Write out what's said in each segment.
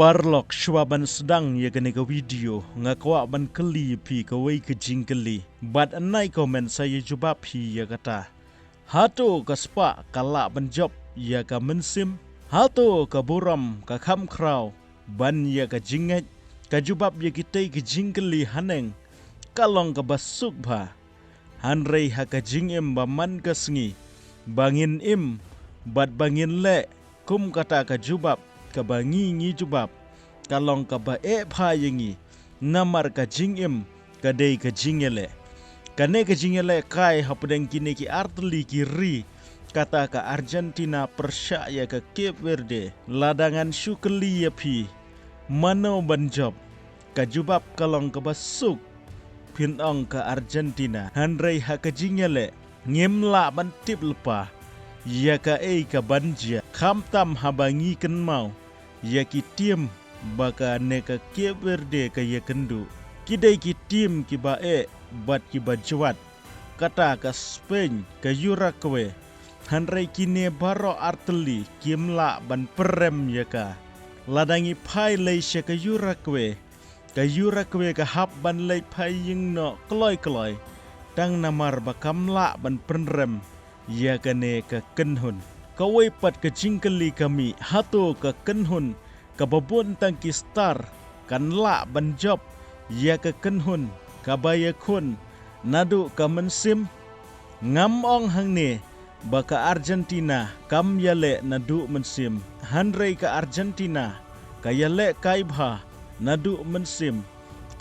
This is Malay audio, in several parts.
Parlok shwaban sedang ya kene ke video ngakwa ban keli pi ke wei ke jingkeli bat anai komen saya jubab hi ya kata hato ka spa kala ban job ya ka mensim hato ka buram ka kham kraw ban ya ka jinget ka jubab ya kitai ke jingkeli haneng kalong ka basuk ba hanrei ha ka jingem ba man ka sngi bangin im bat bangin le kum kata ka jubab ka bangi ngi jubab kalong ka ba pha yengi namar ka jingim ka dei ka jingele kane ka jingele kai hapdeng kini ki artli ki ri kata ka Argentina persya ya ka Cape Verde ladangan syukeli ya pi mano banjob ka jubab kalong ka basuk pinong ka Argentina hanrei ha ka jingele ngimla ban tip lepa ya ka ka banja khamtam habangi ken mau ya ki tim baka neka Cape Verde ka ya kendu kidai ki tim ki ba bat ki ba jwat kata ka Spain ka Uruguay hanrei kine baro arteli kimla ban perem ya ka ladangi pai Malaysia ka Uruguay ka hab ban lei pai ying no kloi tang namar ba kamla ban perem ya kane ka kenhun kawai pat ke jingkeli kami hato ke kenhun ke babun tangki star kan la ban job ya ke kenhun ka baya kun nadu ka mensim ngam ong hang ne baka Argentina kam yale nadu mensim hanrei ka Argentina ka yale kaibha nadu mensim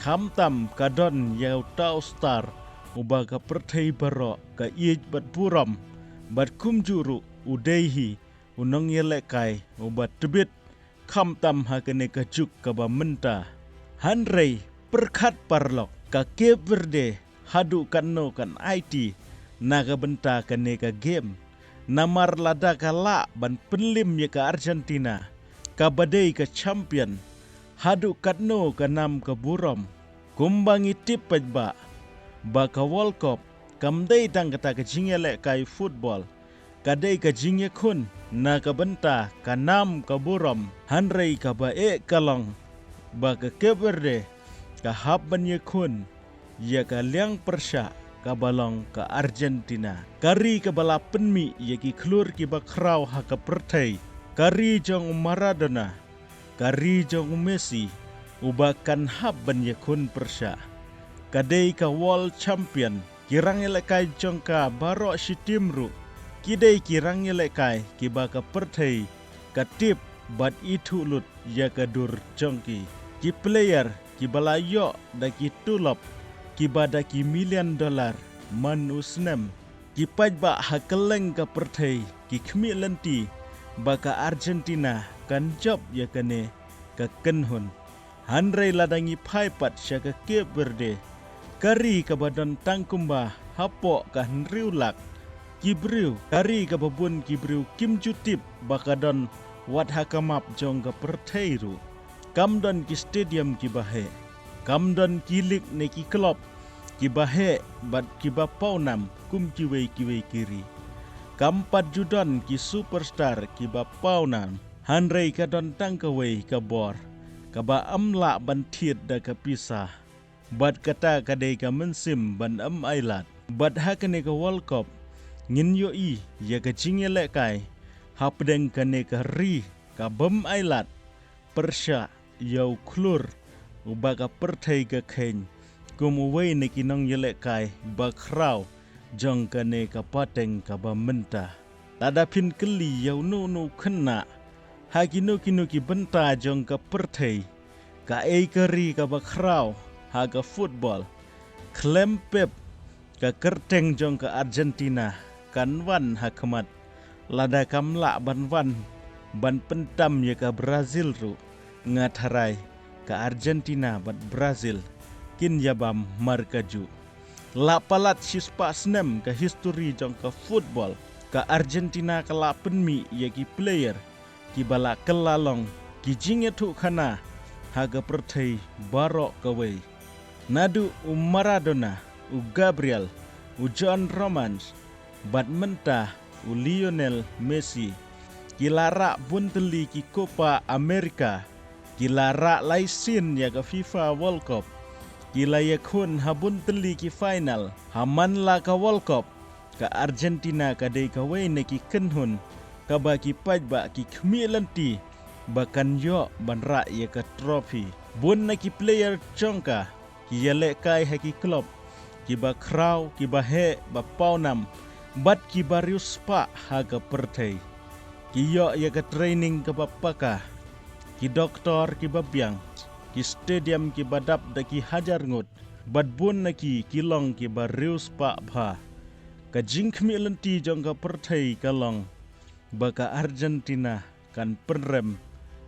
kam tam ka don yau tau star ubaga perthai baro ka iej bat buram bat kumjuru udaihi unong yelekai ubat tebit kham tam hakene kajuk kaba menta hanrei perkat parlok ka Cape Verde hadu kanno kan IT naga benta kane ka game namar lada kala ban penlim ya ka Argentina ka badai ka champion hadu kanno ka nam ka burom kumbangi tipaj ba ka World Cup kamdai tang kata ka jingele kai football kadai ka jingye kun na ka benta ka nam ka buram hanrei ka ba kalong ba ka Cape Verde ka habban ye kun ya ka liang persya ka balong ka Argentina kari ka bala penmi ye ki klur ki ba kraw ha ka pertai kari jong Maradona kari jong Messi ubakan habban ye kun persya kadai ka world champion kirang elekai jong ka baro sitimru kidai kirang yelekai kiba ka perthai ka tip bat itu lut ya ka dur jongki ki player ki balayo da ki tulop kiba da ki $1 million man usnem ki pajba hakeleng ka perthai ki khmi lenti baka Argentina kan job ya kane ka kenhun hanrei ladangi phaipat sya ka Cape Verde kari ka badan tangkumba hapo ka henriulak kibriu kari ka babun kibriu kim jutip bakadon wat hakamap jong ka perthairu kamdon ki stadium ki bahe kamdon kilik ne ki klub ki bahe bat ki bapaunam kum ki wei kiri kampat judon ki superstar ki bapaunam hanrei ka don tangkawei ka bor ka ba amla ban thiet da ka pisah bat kata kadai ka mensim ban ailat bat hakane ka World Cup ngin yo ya ka jingele kai hapdeng kane ka ri ka bem ailat persya yau klur ubaga perthai ka khen kumuwei ne kinong yele kai bakraw jong kane ka pateng ka ba menta tadapin keli yau no kena hagino kino ki benta jong ka perthai ka kari ka bakraw haga football klempep ka kerteng jong ka Argentina kan wan hakmat lada kamla ban pentam ya ka Brazil ru ngatharai ka Argentina bat Brazil kin yabam markaju la palat sispa snem ka history jong ka football ka Argentina kala penmi ya ki player ki bala kelalong ki jingetu khana haga perthai baro kawai nadu Maradona Gabriel John Romans bat menta Lionel Messi kilara bunteli ki Copa America Gila rak laisin ya ke FIFA World Cup. Gila ya kun habun teli ki final. Haman la ka World Cup. Ka Argentina ka day ka way na ki kenhun. Ka ba ki paj ba ki kemilanti. Bakan yo ban rak ya ka trophy. Bun na ki player chongka. Ki ya lek kai ha ki klub. Ki ba kraw, ki ba he, ba paunam. Bat ki ba rius pa ha ka pertai. Ki yo ya ka training ka ba paka. Ki doktor ki ba biang. Ki stadium ki badap da ki hajar ngut. Bad bun na ki long ki ba rius pa bha. Ka jing kemilanti jong ka pertai ka long. Baka Argentina kan penrem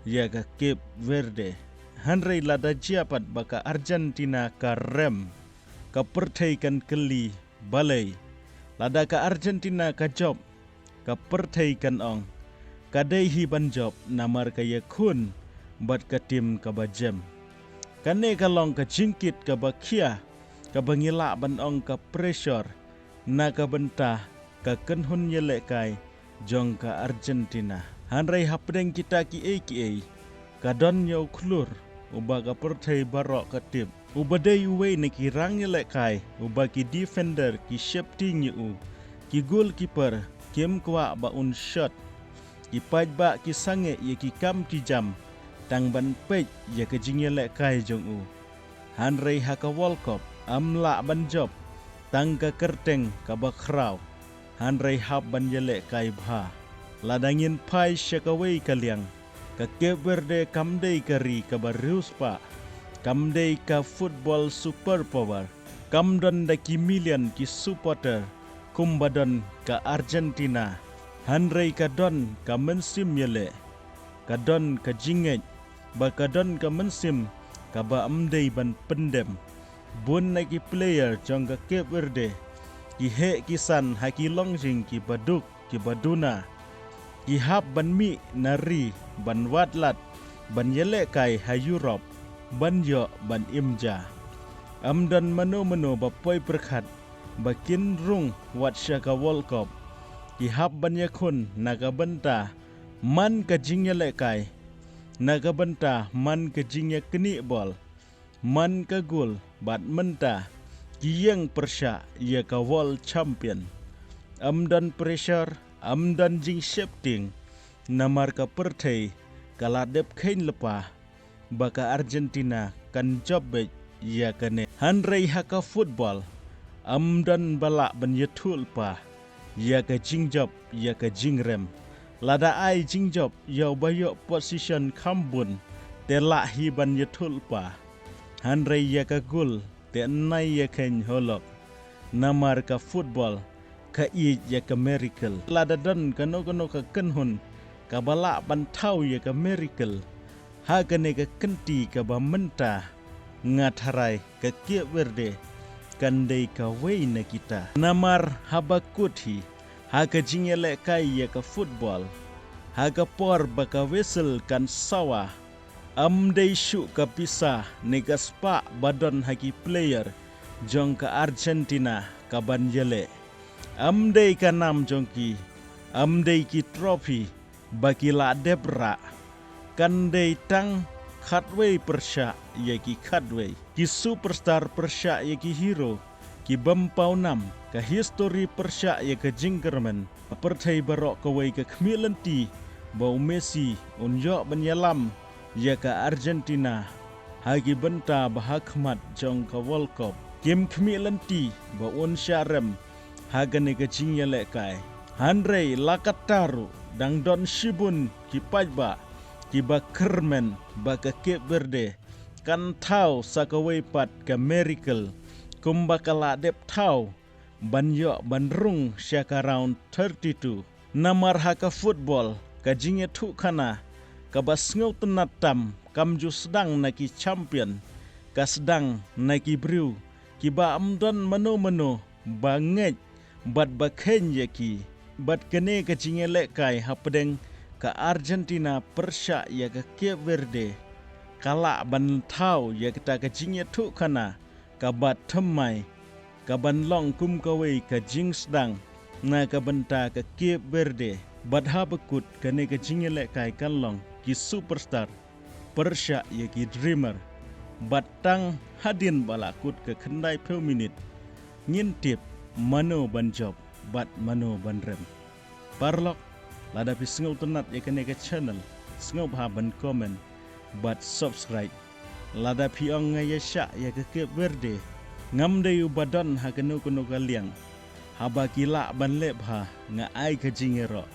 ya ka Cape Verde. Hanrei lada jiapat baka Argentina ka rem. Ka pertai kan keli balai. Lada ka Argentina ka job. Ka pertai kan ong. Kadai hi ban job namar ka ya kun. Bat ka tim ka ba jem. Kane ka long ka jingkit ka ba kia. Ka ba ngila ban ong ka pressure. Na ka bentah ka kenhun yelek kai. Jong ka Argentina. Hanrei hapdeng kita ki aka. Kadon yau klur. Uba ka pertai barok ka tim. Uba day uwe na ki rang yelek kai. Uba ki defender ki shifting yu. Ki goalkeeper. Kim kwa ba un shot. Ki paj ba ki sange ye ki kam ki jam. Tang ban pej ya ke jing yelek kai jong u. Hanrei ha ka World Cup. Amla ban job. Tang ka kerteng ka ba kraw. Hanrei hap ban yelek kai bha. Ladangin pai syakawai kaliang. Ka Cape Verde kamdei kari ka ba rius pa. Kamdei ka football super power. Kamdon da ki million ki supporter. Kumbadon ka Argentina. Hanrei ka don ka mensim yelek. Ka don ka jingej. Ba ka don ka mensim ka ba amdei ban pendem. Bun na ki player jong ka Cape Verde. Ki he kisan ha ki longjing ki baduk ki baduna. Ki hap ban mi nari ban watlat ban yelek kai ha Europe. Ban yo ban imja. Amdan mano ba poi perkhat. Bakin rung wat syaka World Cup. Ki hap ban yakun naga benta. Man ka jing yelek kai. Naga benta man ka jing ya keni bol. Man ka gol bat menta. Kiyang persya ia ka world champion. Amdan pressure, amdan jing shifting. Namar ka pertai kaladep kain lepa. Baka Argentina kan jobbej ia kane. Hanrei haka football. Amdan balak ban yetul pa. Ia ka jing job, ia ka jing rem. Lada ai jing job yau bayok position kambun. Telak hi ban yetul pa. Hanrei ia ka gul. Te nai ya ken holok. Namar ka football. Ka i ya ka miracle. Lada don ka no ka kenhun. Ka balak bantau ya ka miracle. Ha ka ne ka kenti ka ba menta. Ngatharai ka Cape Verde. Kandai ka way na kita. Namar habakut hi. Ha ka jingelek kai ya ka football. Ha ka por baka whistle kan sawa. Amdei syuk ka pisah nega spa badon haki player jong ka Argentina ka ban yele. Amdei ka nam jongki. Amdei ki trophy baki la debra. Kandei tang khatway persya yaki khatway. Ki superstar persya yaki hero. Ki bampau nam ka history persya yaka jingkerman. Pertai barok kawai ka kemilanti. Bau Messi unjok banyalam. Ya ka Argentina hagi benta bahakmat jong ka World Cup. Kim kemilanti ba un syarem hagane ka jingya lekai. Hanrei lakat taru dang don shibun ki pajba ki ba kermen ba ka Cape Verde. Kan tau sakawai pat ka miracle. Kumba kala dep tau ban yo ban rung syaka round 32. Namar haka football ka jingya tu kana. Kabas ngau tenat tam, kamju sedang naki champion, ka sedang naki brew, kiba amdan mano banget, bat bakhen yaki, bat kene ka jingelek kai hapedeng ka Argentina persya ya ka Cape Verde, kala ban tau ya kita ka jingya tu kana, ka bat temai, ka ban long kum kawai ka jing sedang, na ka benta ka Cape Verde, bat habekut kene ka jingelek kai kan long. Ki superstar Persya yaki dreamer batang hadin balakut ke kendai per minit ngintip mano ban job bat mano ban rem parlok lada pi sengau tenat yakane ke channel sengau bah ban komen bat subscribe lada pi ong ngaya syak ya ke verde ngam de ubadan ha kenu kaliang haba kila ban lep ha nga ai ke jingero